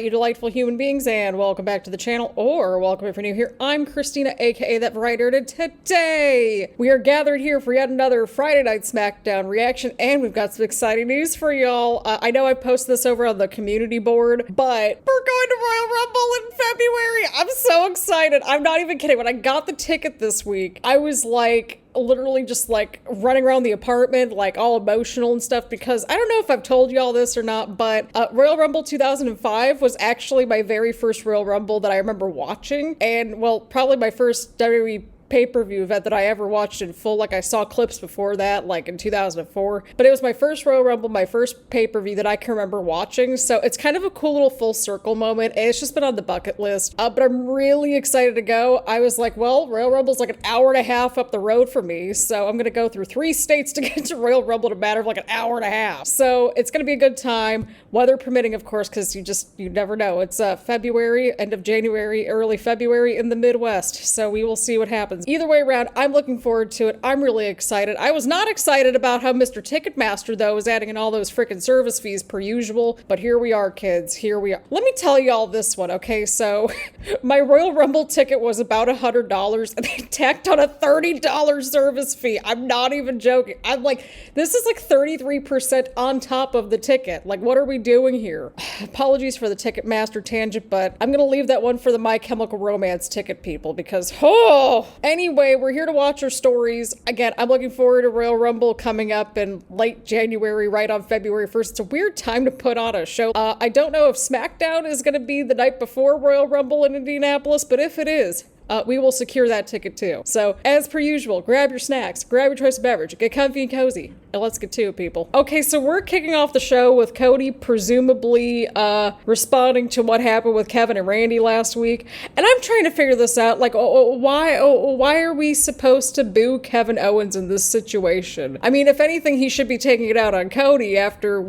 you delightful human beings, and welcome back to the channel, or welcome if you're new here. I'm Christina, aka That Writer, and today we are gathered here for yet another Friday Night Smackdown reaction, and we've got some exciting news for y'all. I know I posted this over on the community board, but we're going to Royal Rumble in February. I'm so excited. I'm not even kidding. When I got the ticket this week, I was like, literally just like running around the apartment like all emotional and stuff, because I don't know if I've told you all this or not, but Royal Rumble 2005 was actually my very first Royal Rumble that I remember watching, and well, probably my first WWE pay-per-view event that I ever watched in full. Like, I saw clips before that, like in 2004, but it was my first Royal Rumble, my first pay-per-view that I can remember watching, so it's kind of a cool little full circle moment, and it's just been on the bucket list, but I'm really excited to go. I was like, well, Royal Rumble's like an hour and a half up the road for me, so I'm gonna go through 3 states to get to Royal Rumble in a matter of like an hour and a half, so it's gonna be a good time, weather permitting, of course, because you never know. It's February, end of January, early February in the Midwest, so we will see what happens. Either way around, I'm looking forward to it. I'm really excited. I was not excited about how Mr. Ticketmaster, though, is adding in all those freaking service fees per usual, but here we are, kids. Here we are. Let me tell you all this one, okay? So, my Royal Rumble ticket was about $100, and they tacked on a $30 service fee. I'm not even joking. I'm like, this is like 33% on top of the ticket. Like, what are we doing here? Apologies for the Ticketmaster tangent, but I'm gonna leave that one for the My Chemical Romance ticket people, because, oh! Anyway, we're here to watch our stories. Again, I'm looking forward to Royal Rumble coming up in late January, right on February 1st. It's a weird time to put on a show. I don't know if Smackdown is going to be the night before Royal Rumble in Indianapolis, but if it is, we will secure that ticket too. So, as per usual, grab your snacks, grab your choice of beverage, get comfy and cozy, and let's get to it, people. Okay, so we're kicking off the show with Cody presumably responding to what happened with Kevin and Randy last week, and I'm trying to figure this out. Like, why are we supposed to boo Kevin Owens in this situation? I mean, if anything, he should be taking it out on Cody after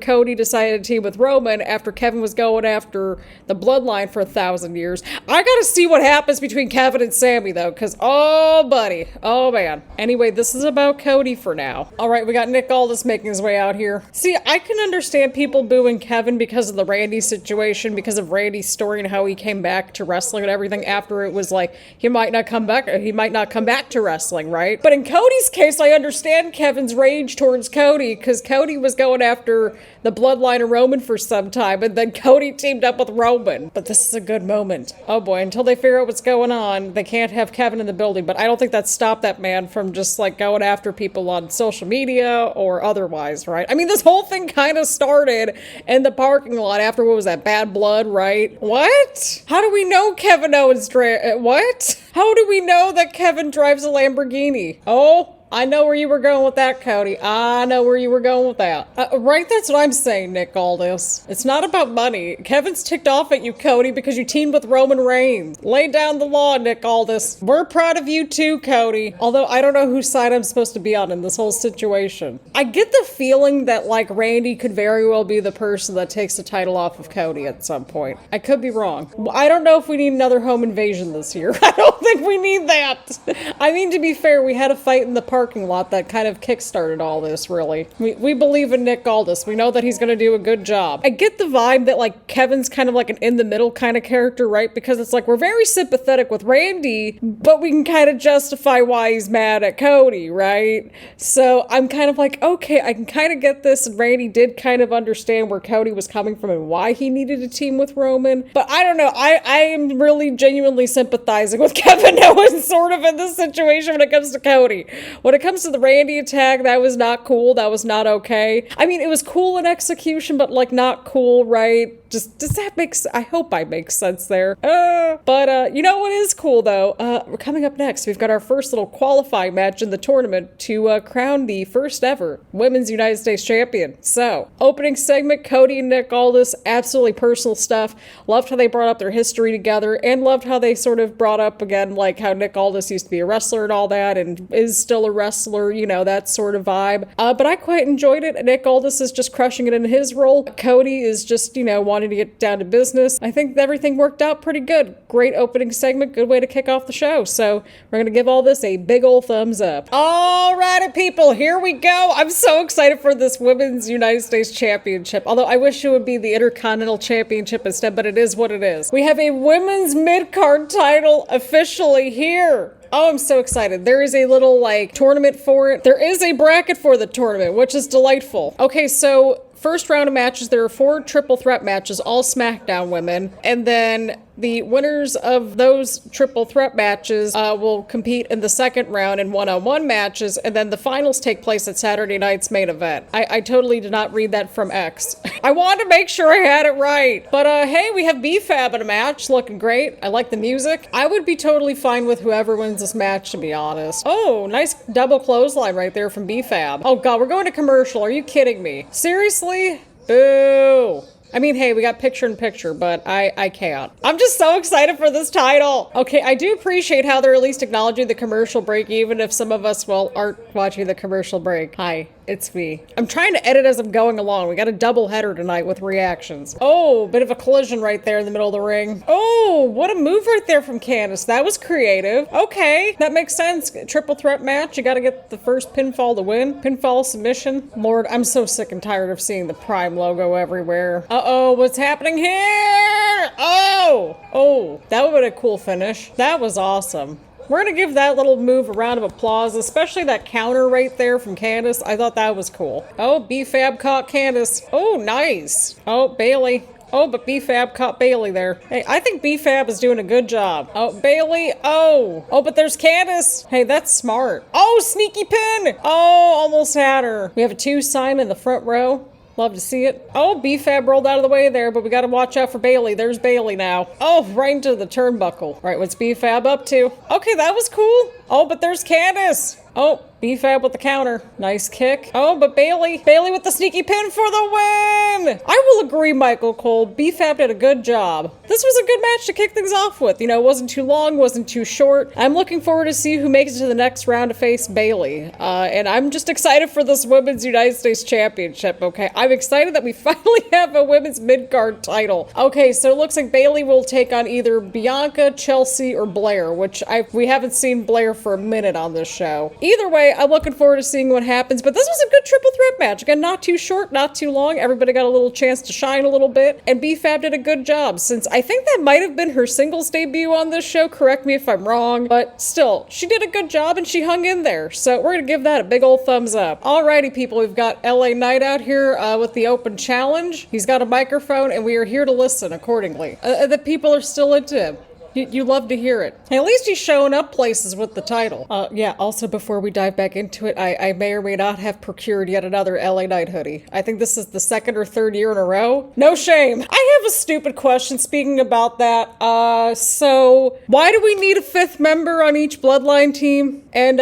Cody decided to team with Roman, after Kevin was going after the Bloodline for 1,000 years. I gotta see what happens between Kevin and Sammy, though, because, oh, buddy. Oh, man. Anyway, this is about Cody for now. All right, we got Nick Aldis making his way out here. See, I can understand people booing Kevin because of the Randy situation, because of Randy's story and how he came back to wrestling and everything after it was like, he might not come back to wrestling, right? But in Cody's case, I understand Kevin's rage towards Cody, because Cody was going after the Bloodline of Roman for some time, and then Cody teamed up with Roman. But this is a good moment. Oh boy, until they figure out what's going on, they can't have Kevin in the building, but I don't think that stopped that man from just like going after people on social media or otherwise, right? I mean, this whole thing kind of started in the parking lot after, what was that, Bad Blood, right? What? How do we know Kevin Owens what? How do we know that Kevin drives a Lamborghini? Oh, I know where you were going with that, Cody. I know where you were going with that. Right, that's what I'm saying, Nick Aldis. It's not about money. Kevin's ticked off at you, Cody, because you teamed with Roman Reigns. Lay down the law, Nick Aldis. We're proud of you too, Cody. Although I don't know whose side I'm supposed to be on in this whole situation. I get the feeling that, like, Randy could very well be the person that takes the title off of Cody at some point. I could be wrong. I don't know if we need another home invasion this year. I don't think we need that. I mean, to be fair, we had a fight in the parking lot that kind of kickstarted all this, really. We believe in Nick Aldis. We know that he's going to do a good job. I get the vibe that, like, Kevin's kind of like an in-the-middle kind of character, right? Because it's like, we're very sympathetic with Randy, but we can kind of justify why he's mad at Cody, right? So I'm kind of like, okay, I can kind of get this, and Randy did kind of understand where Cody was coming from and why he needed a team with Roman. But I don't know, I am really genuinely sympathizing with Kevin Owens sort of in this situation when it comes to Cody. When it comes to the Randy attack, that was not cool. That was not okay. I mean, it was cool in execution, but like not cool, right? Just, does that make sense? I hope I make sense there. But you know what is cool, though? We're coming up next. We've got our first little qualifying match in the tournament to crown the first ever Women's United States Champion. So, opening segment, Cody and Nick Aldis, absolutely personal stuff. Loved how they brought up their history together, and loved how they sort of brought up, again, like how Nick Aldis used to be a wrestler and all that, and is still a wrestler, you know, that sort of vibe. But I quite enjoyed it. Nick Aldis is just crushing it in his role. Cody is just, you know, wanting to get down to business. I think everything worked out pretty good. Great opening segment, good way to kick off the show. So we're gonna give all this a big ol' thumbs up. Alrighty, people, here we go. I'm so excited for this Women's United States Championship. Although I wish it would be the Intercontinental Championship instead, but it is what it is. We have a women's mid-card title officially here. Oh, I'm so excited. There is a little, like, tournament for it. There is a bracket for the tournament, which is delightful. Okay, so first round of matches, there are 4 triple threat matches, all SmackDown women. And then the winners of those triple threat matches will compete in the second round in one-on-one matches, and then the finals take place at Saturday night's main event. I totally did not read that from X. I wanted to make sure I had it right. But hey, we have B-Fab in a match, looking great. I like the music. I would be totally fine with whoever wins this match, to be honest. Oh, nice double clothesline right there from B-Fab. Oh god, we're going to commercial. Are you kidding me? Seriously? Boo. I mean, hey, we got picture-in-picture, but I can't. I'm just so excited for this title. Okay, I do appreciate how they're at least acknowledging the commercial break, even if some of us, well, aren't watching the commercial break. Hi, it's me. I'm trying to edit as I'm going along. We got a double header tonight with reactions. Oh, bit of a collision right there in the middle of the ring. Oh, what a move right there from Candice. That was creative. Okay, that makes sense. Triple threat match. You gotta get the first pinfall to win. Pinfall submission. Lord, I'm so sick and tired of seeing the Prime logo everywhere. Uh-oh, what's happening here? Oh, that would have been a cool finish. That was awesome. We're gonna give that little move a round of applause, especially that counter right there from Candice. I thought that was cool. Oh, B-Fab caught Candice. Oh, nice. Oh, Bayley. Oh, but B-Fab caught Bayley there. Hey, I think B-Fab is doing a good job. Oh, Bayley. Oh, but there's Candice. Hey, that's smart. Oh, sneaky pin. Oh, almost had her. We have a 2 sign in the front row. Love to see it. Oh, B-Fab rolled out of the way there, but we got to watch out for Bayley. There's Bayley now. Oh, right into the turnbuckle. Right, what's B-Fab up to? Okay, that was cool. Oh, but there's Candice. Oh, B-Fab with the counter. Nice kick. Oh, but Bayley with the sneaky pin for the win! I will agree, Michael Cole. B-Fab did a good job. This was a good match to kick things off with. You know, it wasn't too long, wasn't too short. I'm looking forward to see who makes it to the next round to face Bayley. And I'm just excited for this Women's United States Championship, okay? I'm excited that we finally have a women's mid-card title. Okay, so it looks like Bayley will take on either Bianca, Chelsea, or Blair, which we haven't seen Blair for a minute on this show. Either way, I'm looking forward to seeing what happens, but this was a good triple threat match. Again, not too short, not too long. Everybody got a little chance to shine a little bit, and B-Fab did a good job, since I think that might have been her singles debut on this show. Correct me if I'm wrong, but still, she did a good job and she hung in there, so we're gonna give that a big old thumbs up. Alrighty, people, we've got LA Knight out here with the open challenge. He's got a microphone, and we are here to listen accordingly. The people are still into him. You love to hear it. At least he's showing up places with the title. Yeah, also before we dive back into it, I may or may not have procured yet another LA Knight hoodie. I think this is the 2nd or 3rd year in a row. No shame. I have a stupid question speaking about that. So why do we need a 5th member on each Bloodline team? And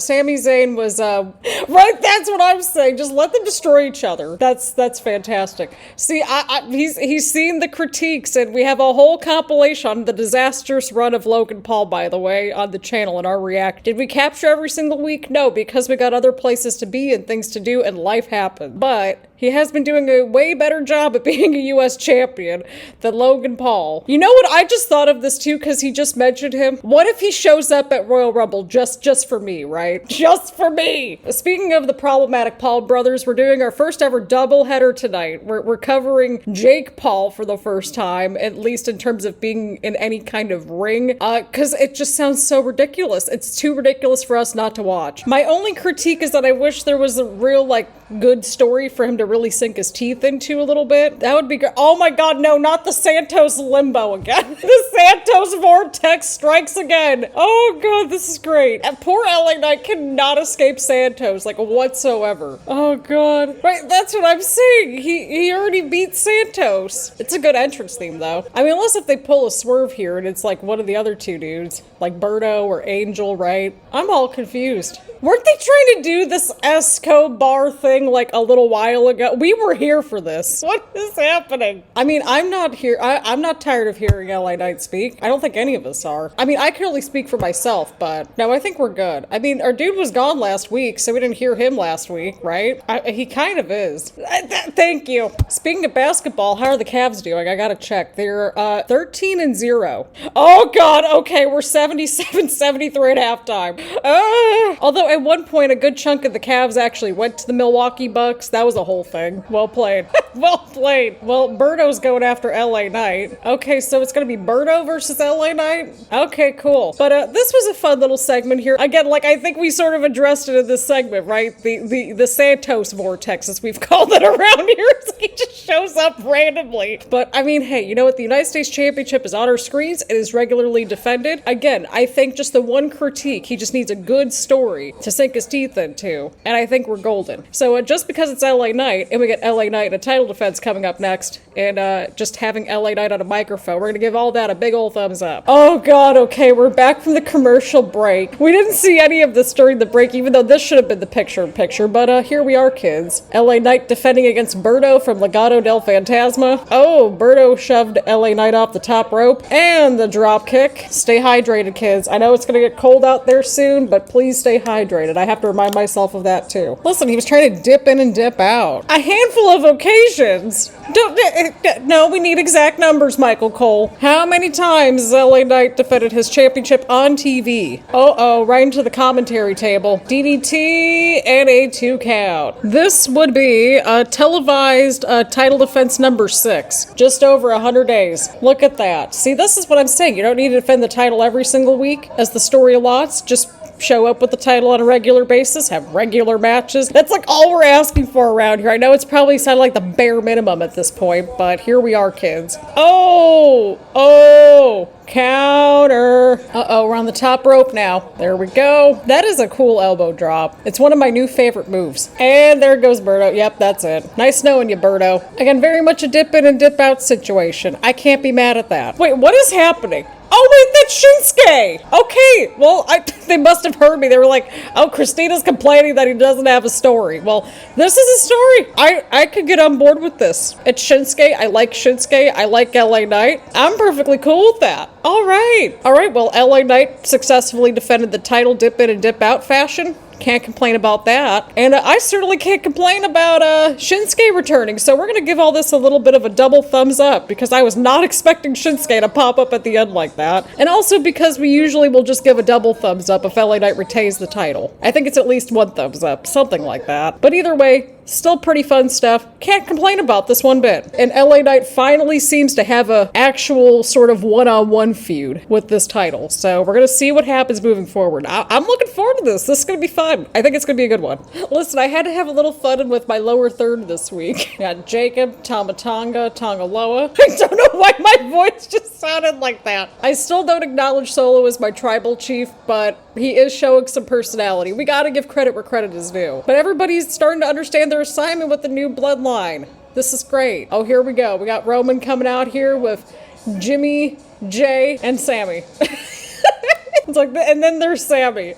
Sami Zayn was, right, that's what I'm saying. Just let them destroy each other. That's fantastic. See, he's seen the critiques, and we have a whole compilation on the disastrous run of Logan Paul, by the way, on the channel in our react. Did we capture every single week? No, because we got other places to be and things to do, and life happened. But he has been doing a way better job at being a US champion than Logan Paul. You know what? I just thought of this too, because he just mentioned him. What if he shows up at Royal Rumble just for me, right? Just for me! Speaking of the problematic Paul brothers, we're doing our first ever doubleheader tonight. We're covering Jake Paul for the first time, at least in terms of being in any kind of ring, because it just sounds so ridiculous. It's too ridiculous for us not to watch. My only critique is that I wish there was a real, good story for him to really sink his teeth into a little bit. That would be great. Oh my god, no, not the Santos limbo again. The Santos vortex strikes again. Oh god, this is great. And poor LA Knight cannot escape Santos, whatsoever. Oh god. Right, that's what I'm saying. He already beat Santos. It's a good entrance theme, though. I mean, unless if they pull a swerve here and it's one of the other 2 dudes, like Berto or Angel, right? I'm all confused. Weren't they trying to do this Escobar thing like a little while ago? We were here for this. What is happening? I mean, I'm not here. I'm not tired of hearing LA Knight speak. I don't think any of us are. I mean, I can only speak for myself, but no, I think we're good. I mean, our dude was gone last week, so we didn't hear him last week, right? He kind of is. Thank you. Speaking of basketball, how are the Cavs doing? I gotta check. They're 13-0. Oh God. Okay, we're 77-73 at halftime. Although at one point, a good chunk of the Cavs actually went to the Milwaukee Bucks. That was a whole thing. Well played. Well played. Well, Berto's going after LA Knight. Okay, so it's gonna be Berto versus LA Knight? Okay, cool. But this was a fun little segment here. Again, like I think we sort of addressed it in this segment, right? The Santos vortex, as we've called it around here. He just shows up randomly. But I mean, hey, you know what? The United States Championship is on our screens. It is regularly defended. Again, I think just the one critique, he just needs a good story to sink his teeth into. And I think we're golden. So just because it's LA Knight, and we get LA Knight in a title defense coming up next, and just having LA Knight on a microphone, we're gonna give all that a big old thumbs up. Oh God, okay, we're back from the commercial break. We didn't see any of this during the break, even though this should have been the picture-in-picture, but here we are, kids. LA Knight defending against Berto from Legado del Fantasma. Oh, Berto shoved LA Knight off the top rope, and the drop kick. Stay hydrated, kids. I know it's gonna get cold out there soon, but please stay hydrated. I have to remind myself of that too. Listen, he was trying to dip in and dip out. A handful of occasions. No, we need exact numbers, Michael Cole. How many times has LA Knight defended his championship on TV? Uh-oh, right into the commentary table. DDT and a 2 count. This would be a televised title defense number 6. Just over 100 days. Look at that. See, this is what I'm saying. You don't need to defend the title every single week, as the story allots. Just show up with the title on a regular basis, have regular matches. That's like all we're asking for around here. I know it's probably sounded like the bare minimum at this point, but here we are, kids. Oh, counter. Uh-oh, we're on the top rope now. There we go. That is a cool elbow drop. It's one of my new favorite moves. And there goes Berto. Yep, that's it. Nice knowing you, Berto. Again, very much a dip in and dip out situation. I can't be mad at that. Wait, what is happening? Oh wait, that's Shinsuke! Okay, well, they must have heard me. They were like, oh, Christina's complaining that he doesn't have a story. Well, this is a story. I could get on board with this. It's Shinsuke. I like Shinsuke. I like LA Knight. I'm perfectly cool with that. All right, well, LA Knight successfully defended the title dip in and dip out fashion. Can't complain about that. And I certainly can't complain about Shinsuke returning. So we're going to give all this a little bit of a double thumbs up, because I was not expecting Shinsuke to pop up at the end like that. And also because we usually will just give a double thumbs up if LA Knight retains the title. I think it's at least one thumbs up, something like that. But either way, still pretty fun stuff. Can't complain about this one bit. And LA Knight finally seems to have a actual sort of one-on-one feud with this title. So we're going to see what happens moving forward. I'm looking forward to this. This is going to be fun. I think it's going to be a good one. Listen, I had to have a little fun with my lower third this week. Got Jacob, Tamatanga, Tongaloa. I don't know why my voice just sounded like that. I still don't acknowledge Solo as my tribal chief, but he is showing some personality. We got to give credit where credit is due. But everybody's starting to understand their assignment with the new Bloodline. This is great. Oh, here we go. We got Roman coming out here with Jimmy, Jay, and Sammy. It's like, and then there's Sammy.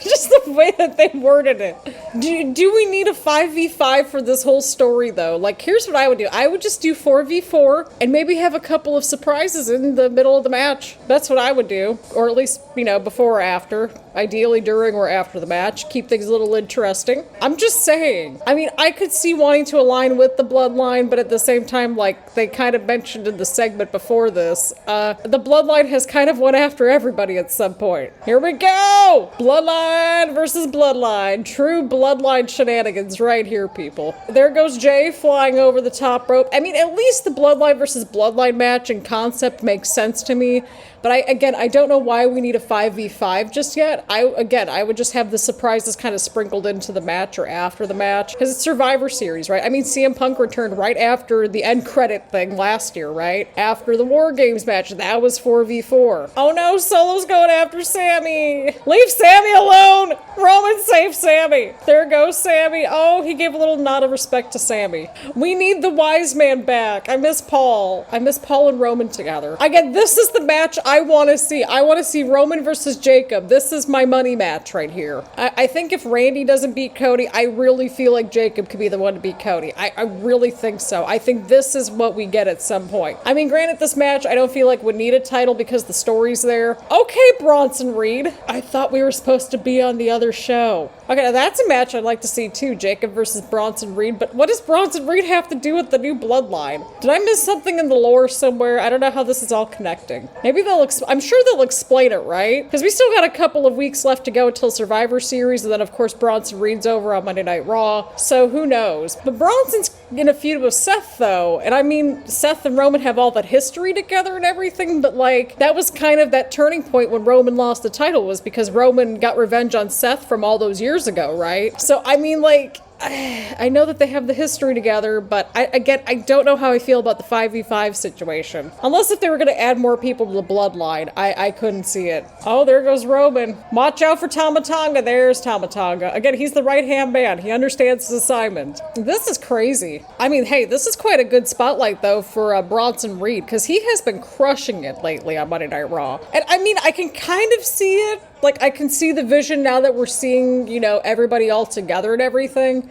Just the way that they worded it. Do we need a 5v5 for this whole story, though? Like, here's what I would do. I would just do 4v4 and maybe have a couple of surprises in the middle of the match. That's what I would do. Or at least, you know, before or after. Ideally during or after the match. Keep things a little interesting. I'm just saying. I mean, I could see wanting to align with the Bloodline, but at the same time, like they kind of mentioned in the segment before this, the Bloodline has kind of went after everybody at some point. Here we go! Bloodline versus Bloodline. True Bloodline shenanigans right here, people. There goes Jay flying over the top rope. I mean, at least the Bloodline versus Bloodline match in concept makes sense to me. But I don't know why we need a 5v5 just yet. I would just have the surprises kind of sprinkled into the match or after the match. Because it's Survivor Series, right? I mean, CM Punk returned right after the end credit thing last year, right? After the War Games match, that was 4v4. Oh no, Solo's going after Sammy. Leave Sammy alone. Roman, save Sammy. There goes Sammy. Oh, he gave a little nod of respect to Sammy. We need the wise man back. I miss Paul. I miss Paul and Roman together. Again, this is the match I want to see. I want to see Roman versus Jacob. This is my money match right here. I think if Randy doesn't beat Cody, I really feel like Jacob could be the one to beat Cody. I really think so. I think this is what we get at some point. I mean, granted, this match I don't feel like would need a title because the story's there. Okay, Bronson Reed. I thought we were supposed to be on the other show. Okay, now that's a match I'd like to see too, Jacob versus Bronson Reed, but what does Bronson Reed have to do with the new Bloodline? Did I miss something in the lore somewhere? I don't know how this is all connecting. Maybe I'm sure they'll explain it, right? Because we still got a couple of weeks left to go until Survivor Series, and then of course Bronson Reed's over on Monday Night Raw, so who knows? But Bronson's in a feud with Seth though, and I mean, Seth and Roman have all that history together and everything, but like, that was kind of that turning point when Roman lost the title, was because Roman got revenge on Seth from all those years ago, right? So I mean, like, I know that they have the history together, but I don't know how I feel about the 5v5 situation. Unless if they were going to add more people to the Bloodline, I couldn't see it. Oh, there goes Roman. Watch out for Tama Tonga. There's Tama Tonga. Again, he's the right-hand man. He understands his assignment. This is crazy. I mean, hey, this is quite a good spotlight, though, for Bronson Reed, because he has been crushing it lately on Monday Night Raw. And I mean, I can kind of see it. Like, I can see the vision now that we're seeing, you know, everybody all together and everything.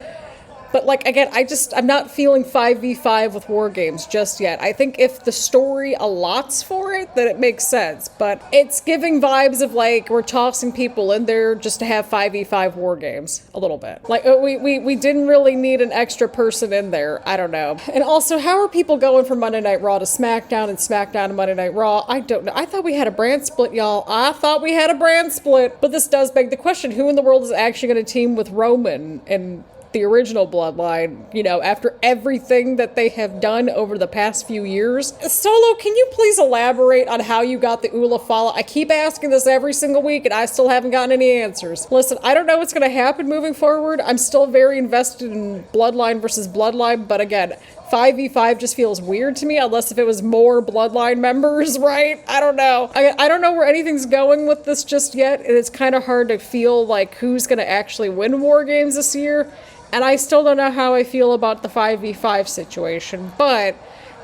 But, like, again, I'm not feeling 5v5 with War Games just yet. I think if the story allots for it, then it makes sense. But it's giving vibes of, like, we're tossing people in there just to have 5v5 War Games. A little bit. Like, we didn't really need an extra person in there. I don't know. And also, how are people going from Monday Night Raw to SmackDown and SmackDown to Monday Night Raw? I don't know. I thought we had a brand split, y'all. I thought we had a brand split. But this does beg the question, who in the world is actually going to team with Roman and the original Bloodline, you know, after everything that they have done over the past few years? Solo, can you please elaborate on how you got the Ula Fala? I keep asking this every single week and I still haven't gotten any answers. Listen, I don't know what's going to happen moving forward. I'm still very invested in Bloodline versus Bloodline, but again, 5v5 just feels weird to me, unless if it was more Bloodline members, right? I don't know. I don't know where anything's going with this just yet, and it's kind of hard to feel like who's going to actually win War Games this year. And I still don't know how I feel about the 5v5 situation, but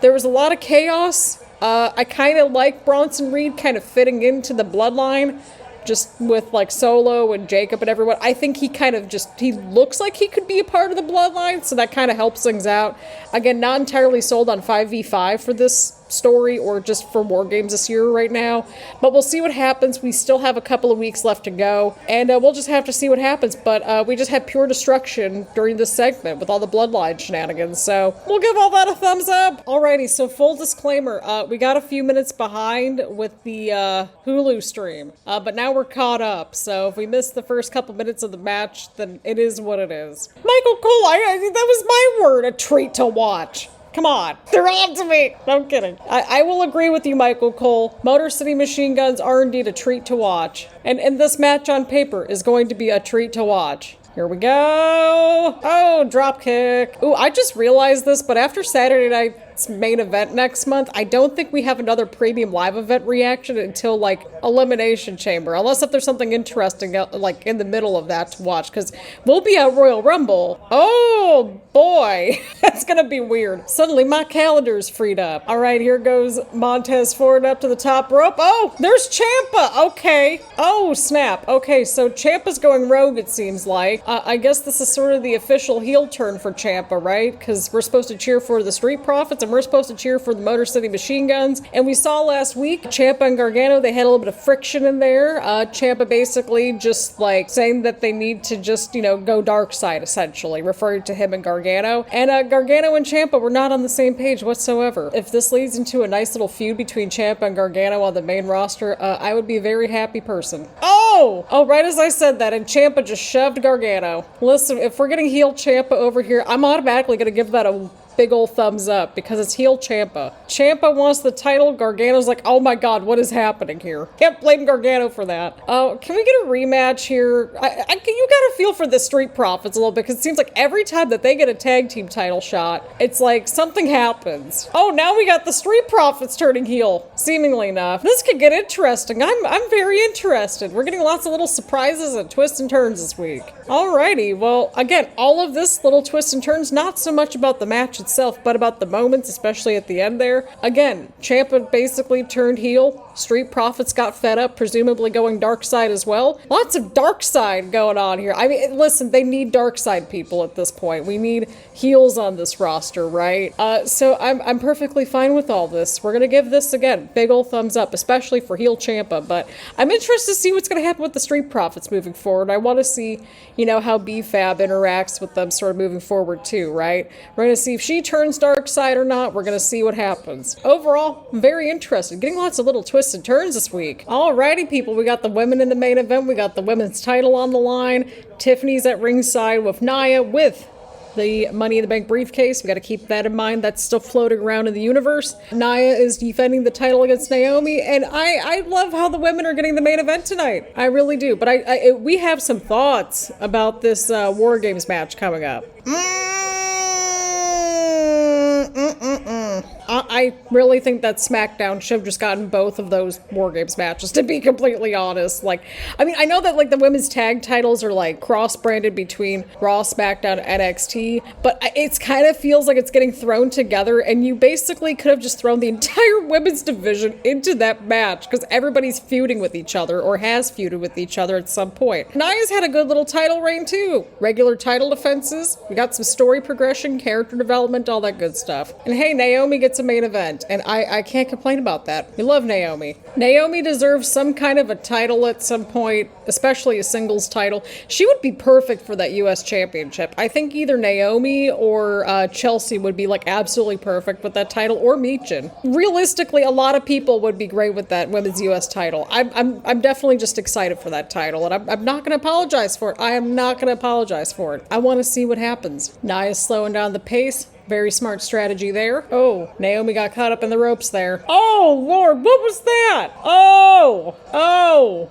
there was a lot of chaos. I kind of like Bronson Reed kind of fitting into the Bloodline, just with like Solo and Jacob and everyone. I think he looks like he could be a part of the Bloodline, so that kind of helps things out. Again, not entirely sold on 5v5 for this story or just for War Games this year right now, but we'll see what happens. We still have a couple of weeks left to go, and we'll just have to see what happens. But we just had pure destruction during this segment with all the Bloodline shenanigans, so we'll give all that a thumbs up. Alrighty, so full disclaimer, we got a few minutes behind with the Hulu stream, but now we're caught up, so if we missed the first couple minutes of the match, then it is what it is. Michael Cole, that was my word, a treat to watch. Come on. They're on to me. No, I'm kidding. I will agree with you, Michael Cole. Motor City Machine Guns are indeed a treat to watch. And this match on paper is going to be a treat to watch. Here we go. Oh, drop kick. Ooh, I just realized this, but after Saturday night's main event next month, I don't think we have another premium live event reaction until like Elimination Chamber, unless if there's something interesting like in the middle of that to watch, because we'll be at Royal Rumble. Oh boy, that's gonna be weird. Suddenly my calendar's freed up. All right, here goes Montez Ford up to the top rope. Oh, there's Ciampa. Okay. Oh snap. Okay, so Ciampa's going rogue, it seems like. I guess this is sort of the official heel turn for Ciampa, right? Because we're supposed to cheer for the Street Profits and we're supposed to cheer for the Motor City Machine Guns. And we saw last week, Ciampa and Gargano, they had a little bit of friction in there. Ciampa basically just like saying that they need to just, you know, go dark side, essentially, referring to him and Gargano. And Gargano and Ciampa were not on the same page whatsoever. If this leads into a nice little feud between Ciampa and Gargano on the main roster, I would be a very happy person. Oh, right as I said that, and Ciampa just shoved Gargano. Listen, if we're getting heel Ciampa over here, I'm automatically going to give that a big old thumbs up because it's heel Ciampa. Ciampa wants the title. Gargano's like, oh my god, what is happening here? Can't blame Gargano for that. Can we get a rematch here? You gotta feel for the Street Profits a little bit because it seems like every time that they get a tag team title shot, it's like something happens. Oh, now we got the Street Profits turning heel, seemingly enough. This could get interesting. I'm very interested. We're getting lots of little surprises and twists and turns this week. Alrighty, well, again, all of this little twists and turns, not so much about the match itself, but about the moments, especially at the end there. Again, Ciampa basically turned heel. Street Profits got fed up, presumably going dark side as well. Lots of dark side going on here. I mean, listen, they need dark side people at this point. We need heels on this roster, right? So I'm perfectly fine with all this. We're gonna give this, again, big ol' thumbs up, especially for heel Ciampa, but I'm interested to see what's gonna happen with the Street Profits moving forward. I want to see, you know, how B-Fab interacts with them sort of moving forward too, right? We're gonna see if she turns dark side or not. We're gonna see what happens. Overall, I'm very interested. Getting lots of little twists and turns this week. Alrighty, people, we got the women in the main event. We got the women's title on the line. Tiffany's at ringside with Nia with the Money in the Bank briefcase. We got to keep that in mind. That's still floating around in the universe. Nia is defending the title against Naomi, and I love how the women are getting the main event tonight. I really do. But we have some thoughts about this War Games match coming up. I really think that SmackDown should have just gotten both of those War Games matches, to be completely honest. Like, I mean, I know that, like, the women's tag titles are, like, cross-branded between Raw, SmackDown, and NXT, but it's kind of feels like it's getting thrown together, and you basically could have just thrown the entire women's division into that match, because everybody's feuding with each other, or has feuded with each other at some point. Nia's had a good little title reign, too. Regular title defenses, we got some story progression, character development, all that good stuff. And hey, Naomi gets a main event, and I can't complain about that. We love Naomi. Naomi deserves some kind of a title at some point, especially a singles title. She would be perfect for that US Championship. I think either Naomi or Chelsea would be like absolutely perfect with that title, or Michin. Realistically, a lot of people would be great with that women's US title. I'm definitely just excited for that title, and I'm not going to apologize for it. I am not going to apologize for it. I want to see what happens. Nia's slowing down the pace. Very smart strategy there. Oh, Naomi got caught up in the ropes there. Oh, Lord, what was that? Oh.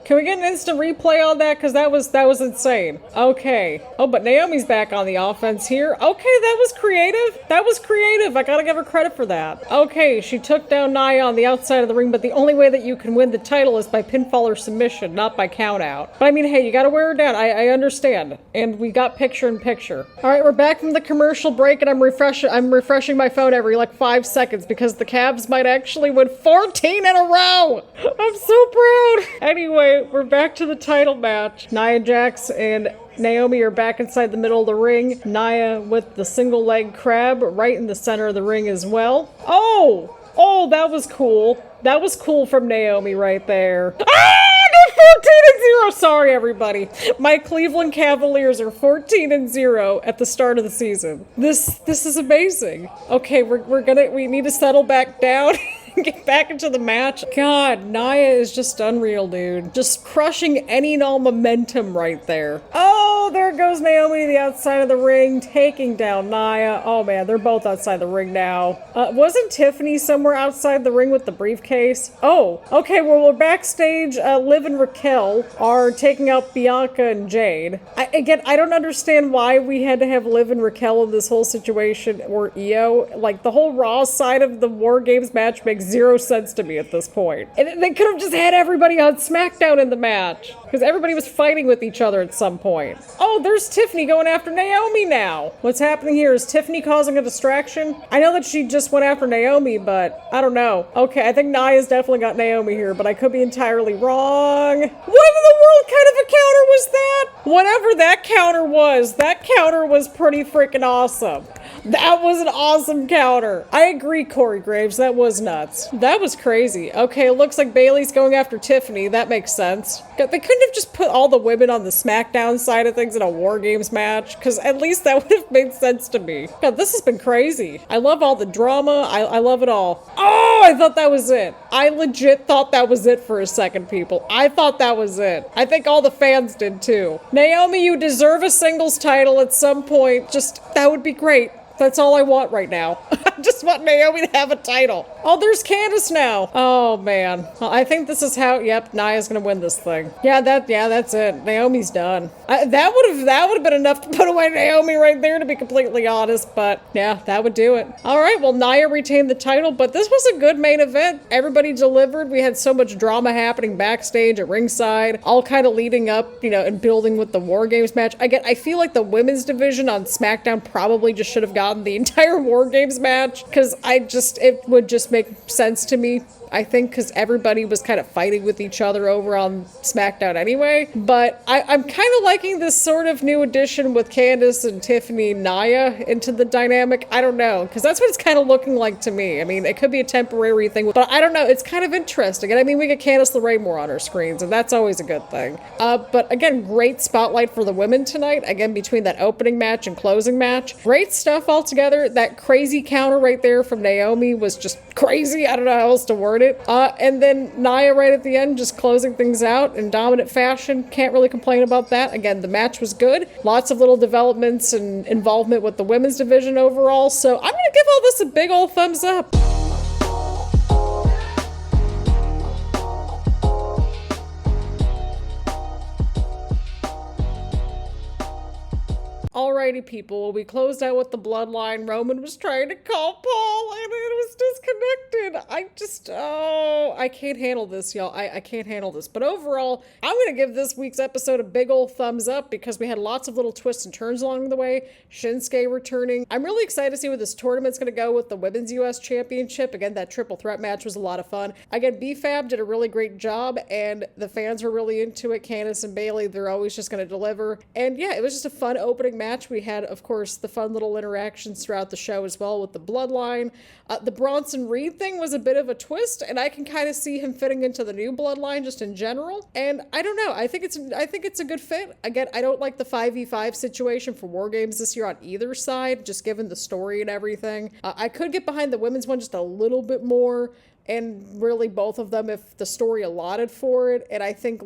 Can we get an instant replay on that? Because that was insane. Okay. Oh, but Naomi's back on the offense here. Okay, that was creative. That was creative. I gotta give her credit for that. Okay, she took down Nia on the outside of the ring, but the only way that you can win the title is by pinfall or submission, not by count out. But I mean, hey, you gotta wear her down. I understand. And we got picture in picture. All right, we're back from the commercial break, and I'm refreshing my phone every like 5 seconds because the Cavs might actually win 14 in a row. I'm so proud. Anyway, we're back to the title match. Nia Jax and Naomi are back inside the middle of the ring. Nia with the single leg crab right in the center of the ring as well. Oh, that was cool. That was cool from Naomi right there. 14-0. Sorry, everybody. My Cleveland Cavaliers are 14-0 at the start of the season. This is amazing. Okay, we need to settle back down. Get back into the match. God, Nia is just unreal, dude. Just crushing any and all momentum right there. Oh, there goes Naomi to the outside of the ring, taking down Nia. Oh man, they're both outside the ring now. Wasn't Tiffany somewhere outside the ring with the briefcase? Oh, okay, well, we're backstage. Liv and Raquel are taking out Bianca and Jade. I don't understand why we had to have Liv and Raquel in this whole situation, or Io. Like, the whole Raw side of the War Games match makes zero sense to me at this point. And they could have just had everybody on SmackDown in the match, because everybody was fighting with each other at some point. Oh, there's Tiffany going after Naomi now. What's happening here? Is Tiffany causing a distraction? I know that she just went after Naomi, but I don't know. Okay, I think Nia's definitely got Naomi here, but I could be entirely wrong. What in the world kind of a counter was that? Whatever that counter was pretty freaking awesome. That was an awesome counter. I agree, Corey Graves. That was nuts. That was crazy. Okay, it looks like Bayley's going after Tiffany. That makes sense. They couldn't have just put all the women on the SmackDown side of things in a War Games match, because at least that would have made sense to me. God, this has been crazy. I love all the drama. I love it all. Oh, I thought that was it. I legit thought that was it for a second, people. I thought that was it. I think all the fans did too. Naomi, you deserve a singles title at some point. Just, that would be great. That's all I want right now. I just want Naomi to have a title. Oh, there's Candice now. Oh, man. Well, I think this is how, yep, Nia's gonna win this thing. Yeah, that's it. Naomi's done. That would have been enough to put away Naomi right there, to be completely honest, but yeah, that would do it. All right, well, Nia retained the title, but this was a good main event. Everybody delivered. We had so much drama happening backstage at ringside, all kind of leading up, and building with the War Games match. Again, I feel like the women's division on SmackDown probably just should have gotten the entire War Games match, because it would just make sense to me, I think, because everybody was kind of fighting with each other over on SmackDown anyway. But I'm kind of liking this sort of new addition with Candice and Tiffany and Nia into the dynamic. I don't know, because that's what it's kind of looking like to me. I mean, it could be a temporary thing, but I don't know. It's kind of interesting. And I mean, we get Candice LeRae more on our screens, and that's always a good thing. But again, great spotlight for the women tonight. Again, between that opening match and closing match. Great stuff altogether. That crazy counter right there from Naomi was just crazy. I don't know how else to word it. And then Nia right at the end, just closing things out in dominant fashion. Can't really complain about that. Again, the match was good. Lots of little developments and involvement with the women's division overall. So I'm going to give all this a big old thumbs up. Alrighty, people, we closed out with the Bloodline. Roman was trying to call Paul and it was disconnected. I can't handle this, y'all. I can't handle this. But overall, I'm going to give this week's episode a big old thumbs up because we had lots of little twists and turns along the way. Shinsuke returning. I'm really excited to see where this tournament's going to go with the Women's U.S. Championship. Again, that triple threat match was a lot of fun. Again, B-Fab did a really great job and the fans were really into it. Candice and Bayley, they're always just going to deliver. And yeah, it was just a fun opening match. We had, of course, the fun little interactions throughout the show as well with the Bloodline. The Bronson Reed thing was a bit of a twist, and I can kind of see him fitting into the new Bloodline just in general. And I don't know. I think it's a good fit. Again, I don't like the 5v5 situation for War Games this year on either side, just given the story and everything. I could get behind the women's one just a little bit more. And really both of them if the story allotted for it. And I think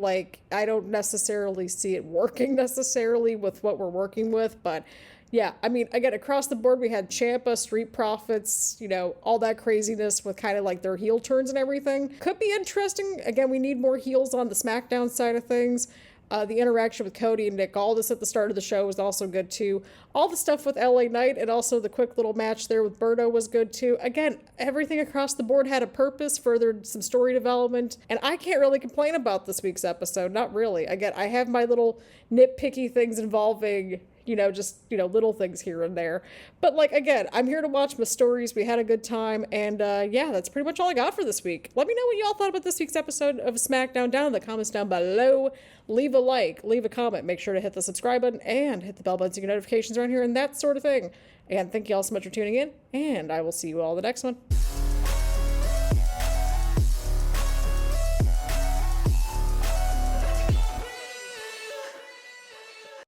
I don't necessarily see it working necessarily with what we're working with. But yeah, I mean, again, across the board, we had Ciampa, Street Profits, all that craziness with kind of their heel turns and everything. Could be interesting. Again, we need more heels on the SmackDown side of things. The interaction with Cody and Nick Aldis at the start of the show was also good too. All the stuff with LA Knight and also the quick little match there with Berto was good too. Again, everything across the board had a purpose, furthered some story development, and I can't really complain about this week's episode. Not really. Again, I have my little nitpicky things involving little things here and there. But again, I'm here to watch my stories. We had a good time. And yeah, that's pretty much all I got for this week. Let me know what y'all thought about this week's episode of SmackDown down in the comments down below. Leave a like, leave a comment. Make sure to hit the subscribe button and hit the bell button so you get notifications around here and that sort of thing. And thank you all so much for tuning in. And I will see you all in the next one.